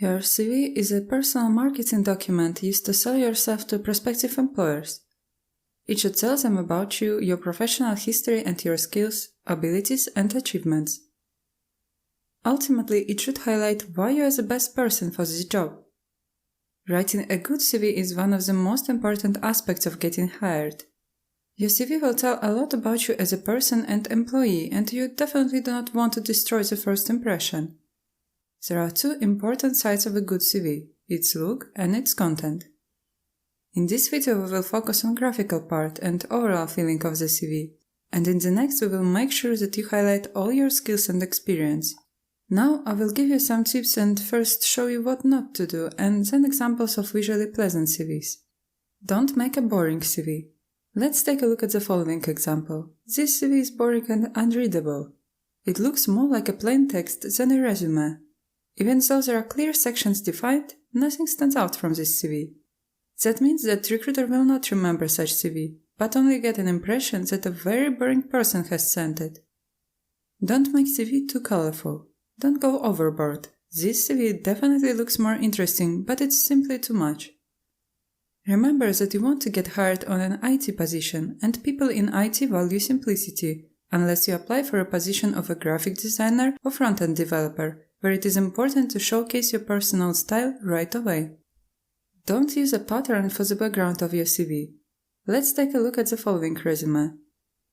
Your CV is a personal marketing document used to sell yourself to prospective employers. It should tell them about you, your professional history, and your skills, abilities, and achievements. Ultimately, it should highlight why you are the best person for this job. Writing a good CV is one of the most important aspects of getting hired. Your CV will tell a lot about you as a person and employee, and you definitely do not want to destroy the first impression. There are two important sides of a good CV, its look and its content. In this video we will focus on graphical part and overall feeling of the CV, and in the next we will make sure that you highlight all your skills and experience. Now I will give you some tips and first show you what not to do and then examples of visually pleasant CVs. Don't make a boring CV. Let's take a look at the following example. This CV is boring and unreadable. It looks more like a plain text than a resume. Even though there are clear sections defined, nothing stands out from this CV. That means that recruiter will not remember such CV, but only get an impression that a very boring person has sent it. Don't make CV too colorful. Don't go overboard. This CV definitely looks more interesting, but it's simply too much. Remember that you want to get hired on an IT position, and people in IT value simplicity, unless you apply for a position of a graphic designer or front-end developer, where it is important to showcase your personal style right away. Don't use a pattern for the background of your CV. Let's take a look at the following resume.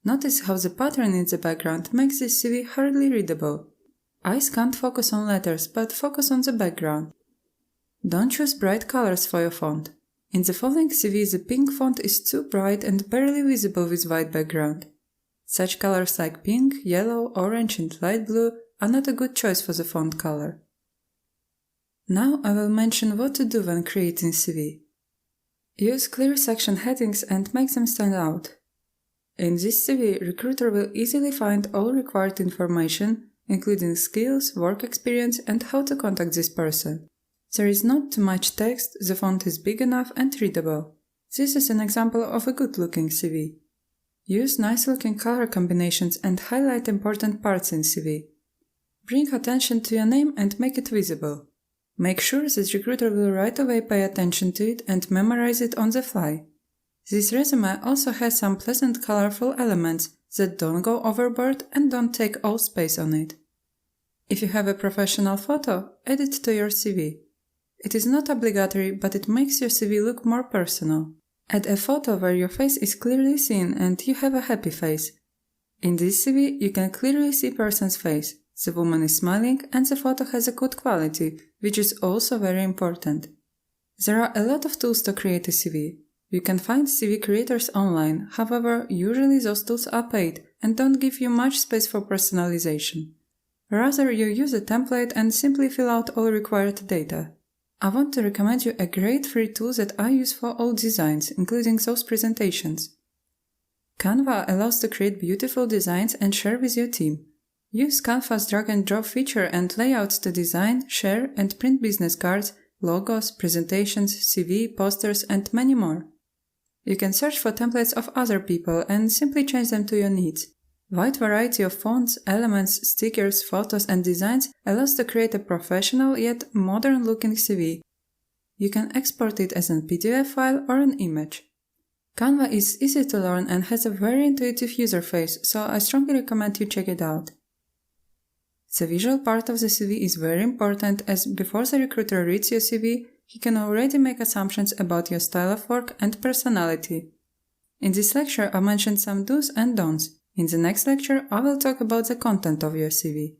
Notice how the pattern in the background makes this CV hardly readable. Eyes can't focus on letters, but focus on the background. Don't choose bright colors for your font. In the following CV, the pink font is too bright and barely visible with white background. Such colors like pink, yellow, orange and light blue are not a good choice for the font color. Now I will mention what to do when creating CV. Use clear section headings and make them stand out. In this CV, recruiter will easily find all required information, including skills, work experience, and how to contact this person. There is not too much text, the font is big enough and readable. This is an example of a good-looking CV. Use nice-looking color combinations and highlight important parts in CV. Bring attention to your name and make it visible. Make sure that recruiter will right away pay attention to it and memorize it on the fly. This resume also has some pleasant colorful elements that don't go overboard and don't take all space on it. If you have a professional photo, add it to your CV. It is not obligatory, but it makes your CV look more personal. Add a photo where your face is clearly seen and you have a happy face. In this CV, you can clearly see person's face. The woman is smiling and the photo has a good quality, which is also very important. There are a lot of tools to create a CV. You can find CV creators online, however, usually those tools are paid and don't give you much space for personalization. Rather, you use a template and simply fill out all required data. I want to recommend you a great free tool that I use for all designs, including those presentations. Canva allows to create beautiful designs and share with your team. Use Canva's drag-and-drop feature and layouts to design, share, and print business cards, logos, presentations, CV, posters, and many more. You can search for templates of other people and simply change them to your needs. Wide variety of fonts, elements, stickers, photos, and designs allows to create a professional yet modern-looking CV. You can export it as a PDF file or an image. Canva is easy to learn and has a very intuitive user face, so I strongly recommend you check it out. The visual part of the CV is very important as before the recruiter reads your CV, he can already make assumptions about your style of work and personality. In this lecture I mentioned some do's and don'ts. In the next lecture I will talk about the content of your CV.